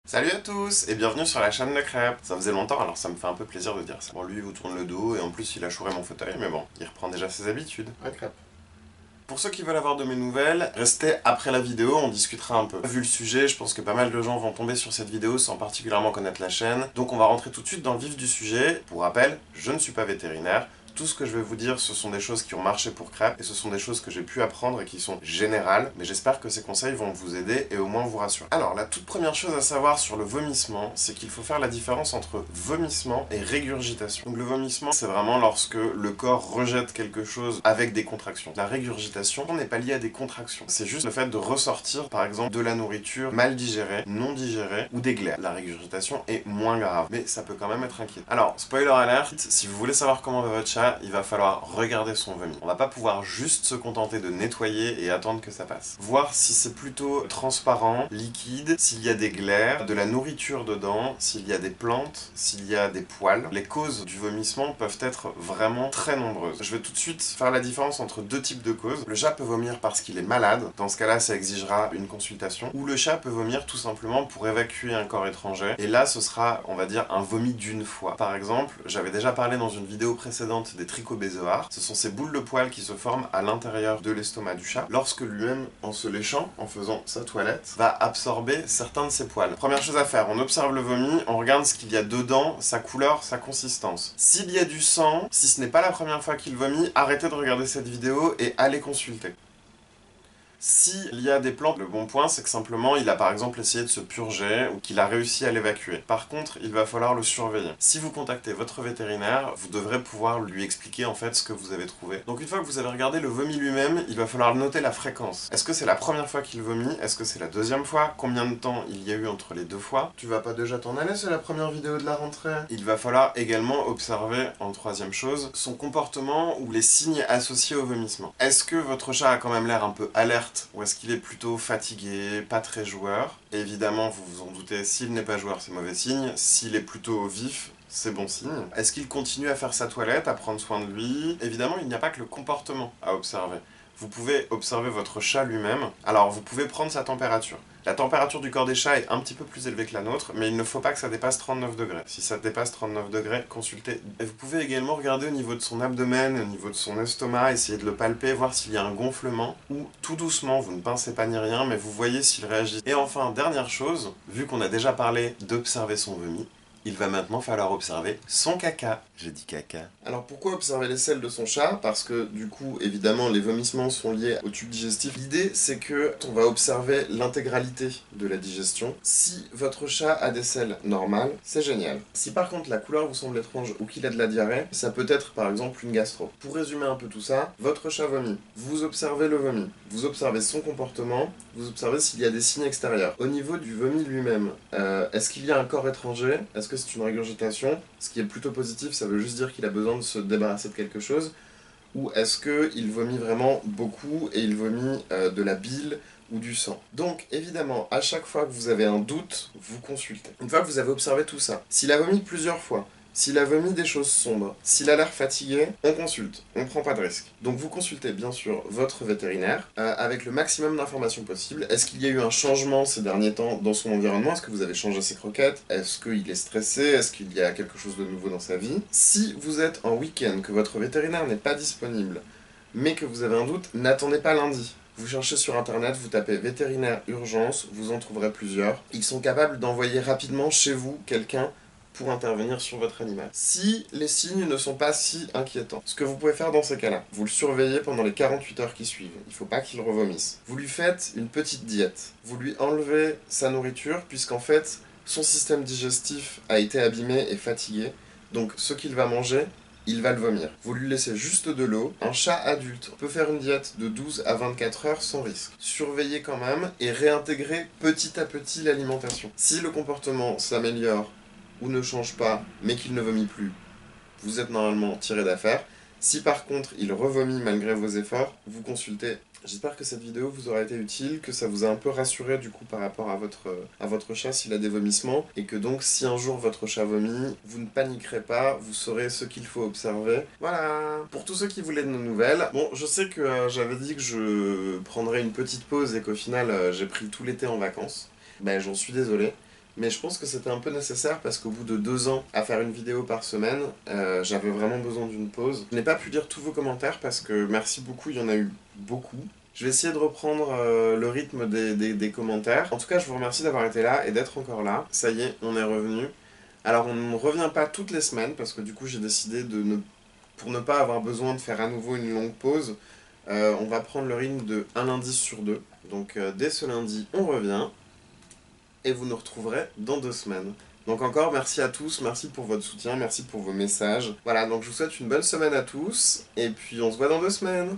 Salut à tous et bienvenue sur la chaîne de Crêpes. Ça faisait longtemps alors ça me fait un peu plaisir de dire ça. Bon, lui il vous tourne le dos et en plus il a chouré mon fauteuil, mais bon, il reprend déjà ses habitudes. Ouais, Crêpes. Pour ceux qui veulent avoir de mes nouvelles, restez après la vidéo, on discutera un peu. Vu le sujet, je pense que pas mal de gens vont tomber sur cette vidéo sans particulièrement connaître la chaîne, donc on va rentrer tout de suite dans le vif du sujet. Pour rappel, je ne suis pas vétérinaire. Tout ce que je vais vous dire, ce sont des choses qui ont marché pour Crêpes, et ce sont des choses que j'ai pu apprendre et qui sont générales, mais j'espère que ces conseils vont vous aider et au moins vous rassurer. Alors, la toute première chose à savoir sur le vomissement, c'est qu'il faut faire la différence entre vomissement et régurgitation. Donc le vomissement, c'est vraiment lorsque le corps rejette quelque chose avec des contractions. La régurgitation n'est pas liée à des contractions, c'est juste le fait de ressortir, par exemple, de la nourriture mal digérée, non digérée, ou des glaires. La régurgitation est moins grave, mais ça peut quand même être inquiétant. Alors, spoiler alert, si vous voulez savoir comment va votre chat, il va falloir regarder son vomi. On va pas pouvoir juste se contenter de nettoyer et attendre que ça passe. Voir si c'est plutôt transparent, liquide, s'il y a des glaires, de la nourriture dedans, s'il y a des plantes, s'il y a des poils. Les causes du vomissement peuvent être vraiment très nombreuses. Je vais tout de suite faire la différence entre deux types de causes. Le chat peut vomir parce qu'il est malade, dans ce cas-là ça exigera une consultation, ou le chat peut vomir tout simplement pour évacuer un corps étranger, et là ce sera, on va dire, un vomi d'une fois. Par exemple, j'avais déjà parlé dans une vidéo précédente des trichobézoars. Ce sont ces boules de poils qui se forment à l'intérieur de l'estomac du chat lorsque lui-même, en se léchant, en faisant sa toilette, va absorber certains de ces poils. Première chose à faire, on observe le vomi, on regarde ce qu'il y a dedans, sa couleur, sa consistance. S'il y a du sang, si ce n'est pas la première fois qu'il vomit, arrêtez de regarder cette vidéo et allez consulter. S'il y a des plantes, le bon point c'est que simplement il a par exemple essayé de se purger ou qu'il a réussi à l'évacuer. Par contre, il va falloir le surveiller. Si vous contactez votre vétérinaire, vous devrez pouvoir lui expliquer en fait ce que vous avez trouvé. Donc une fois que vous avez regardé le vomi lui-même, il va falloir noter la fréquence. Est-ce que c'est la première fois qu'il vomit? Est-ce que c'est la deuxième fois? Combien de temps il y a eu entre les deux fois? Tu vas pas déjà t'en aller, c'est la première vidéo de la rentrée. Il va falloir également observer, en troisième chose, son comportement ou les signes associés au vomissement. Est-ce que votre chat a quand même l'air un peu alerte? Ou est-ce qu'il est plutôt fatigué, pas très joueur? Évidemment, vous vous en doutez, s'il n'est pas joueur, c'est mauvais signe. S'il est plutôt vif, c'est bon signe. Est-ce qu'il continue à faire sa toilette, à prendre soin de lui? Évidemment, il n'y a pas que le comportement à observer. Vous pouvez observer votre chat lui-même. Alors, vous pouvez prendre sa température. La température du corps des chats est un petit peu plus élevée que la nôtre, mais il ne faut pas que ça dépasse 39 degrés. Si ça dépasse 39 degrés, consultez. Et vous pouvez également regarder au niveau de son abdomen, au niveau de son estomac, essayer de le palper, voir s'il y a un gonflement, ou tout doucement, vous ne pincez pas ni rien, mais vous voyez s'il réagit. Et enfin, dernière chose, vu qu'on a déjà parlé d'observer son vomi, il va maintenant falloir observer son caca. J'ai dit caca. Alors pourquoi observer les selles de son chat? Parce que du coup, évidemment, les vomissements sont liés au tube digestif. L'idée, c'est que on va observer l'intégralité de la digestion. Si votre chat a des selles normales, c'est génial. Si par contre la couleur vous semble étrange ou qu'il a de la diarrhée, ça peut être par exemple une gastro. Pour résumer un peu tout ça, votre chat vomit. Vous observez le vomi. Vous observez son comportement. Vous observez s'il y a des signes extérieurs. Au niveau du vomi lui-même, est-ce qu'il y a un corps étranger? Est-ce que c'est une régurgitation? Ce qui est plutôt positif, ça veut juste dire qu'il a besoin de se débarrasser de quelque chose. Ou est-ce qu'il vomit vraiment beaucoup et il vomit de la bile ou du sang? Donc évidemment, à chaque fois que vous avez un doute, vous consultez. Une fois que vous avez observé tout ça, s'il a vomi plusieurs fois, s'il a vomi des choses sombres, s'il a l'air fatigué, on consulte, on ne prend pas de risque. Donc vous consultez bien sûr votre vétérinaire avec le maximum d'informations possibles. Est-ce qu'il y a eu un changement ces derniers temps dans son environnement? Est-ce que vous avez changé ses croquettes? Est-ce qu'il est stressé? Est-ce qu'il y a quelque chose de nouveau dans sa vie? Si vous êtes en week-end, que votre vétérinaire n'est pas disponible, mais que vous avez un doute, n'attendez pas lundi. Vous cherchez sur internet, vous tapez vétérinaire urgence, vous en trouverez plusieurs. Ils sont capables d'envoyer rapidement chez vous quelqu'un pour intervenir sur votre animal. Si les signes ne sont pas si inquiétants, ce que vous pouvez faire dans ces cas-là, vous le surveillez pendant les 48 heures qui suivent. Il ne faut pas qu'il revomisse. Vous lui faites une petite diète. Vous lui enlevez sa nourriture, puisqu'en fait, son système digestif a été abîmé et fatigué. Donc ce qu'il va manger, il va le vomir. Vous lui laissez juste de l'eau. Un chat adulte peut faire une diète de 12 à 24 heures sans risque. Surveillez quand même et réintégrer petit à petit l'alimentation. Si le comportement s'améliore ou ne change pas, mais qu'il ne vomit plus, vous êtes normalement tiré d'affaire. Si par contre il revomit malgré vos efforts, vous consultez. J'espère que cette vidéo vous aura été utile, que ça vous a un peu rassuré du coup par rapport à votre chat s'il a des vomissements, et que donc si un jour votre chat vomit, vous ne paniquerez pas, vous saurez ce qu'il faut observer. Voilà. Pour tous ceux qui voulaient de nos nouvelles, bon, je sais que j'avais dit que je prendrais une petite pause et qu'au final j'ai pris tout l'été en vacances. Ben j'en suis désolé. Mais je pense que c'était un peu nécessaire parce qu'au bout de 2 ans à faire une vidéo par semaine, j'avais vraiment besoin d'une pause. Je n'ai pas pu lire tous vos commentaires parce que merci beaucoup, il y en a eu beaucoup. Je vais essayer de reprendre le rythme des commentaires. En tout cas, je vous remercie d'avoir été là et d'être encore là. Ça y est, on est revenu. Alors, on ne revient pas toutes les semaines parce que du coup, j'ai décidé pour ne pas avoir besoin de faire à nouveau une longue pause, on va prendre le rythme de un lundi sur 2. Donc, dès ce lundi, on revient et vous nous retrouverez dans 2 semaines. Donc encore, merci à tous, merci pour votre soutien, merci pour vos messages. Voilà, donc je vous souhaite une bonne semaine à tous, et puis on se voit dans 2 semaines.